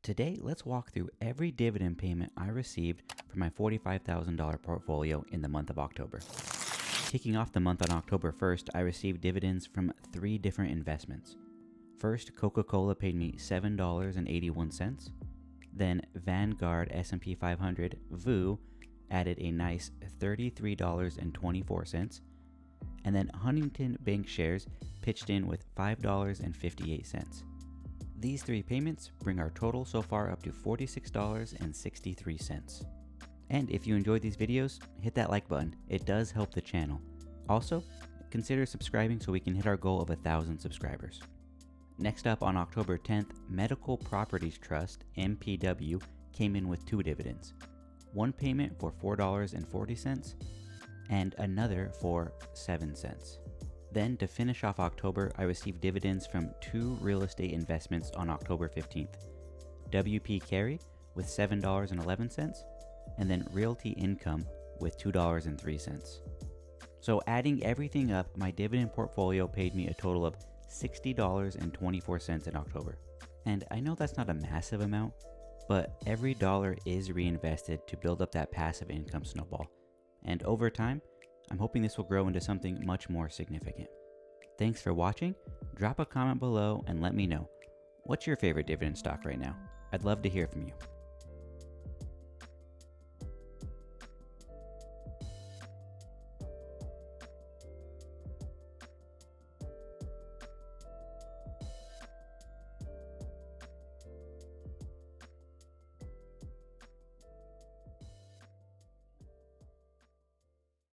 Today, let's walk through every dividend payment I received for my $45,000 portfolio in the month of October. Kicking off the month on October 1st, I received dividends from 3 different investments. First, Coca-Cola paid me $7.81. Then Vanguard S&P 500 VOO added a nice $33.24. And then Huntington Bank shares pitched in with $5.58. These 3 payments bring our total so far up to $46.63. And if you enjoyed these videos, hit that like button. It does help the channel. Also, consider subscribing so we can hit our goal of 1,000 subscribers. Next up, on October 10th, Medical Properties Trust, MPW, came in with 2 dividends. One payment for $4.40 and another for 7 cents. Then, to finish off October, I received dividends from 2 real estate investments on October 15th. WP Carey with $7.11, and then Realty Income with $2.03. So adding everything up, my dividend portfolio paid me a total of $60.24 in October. And I know that's not a massive amount, but every dollar is reinvested to build up that passive income snowball. And over time, I'm hoping this will grow into something much more significant. Thanks for watching. Drop a comment below and let me know, what's your favorite dividend stock right now? I'd love to hear from you.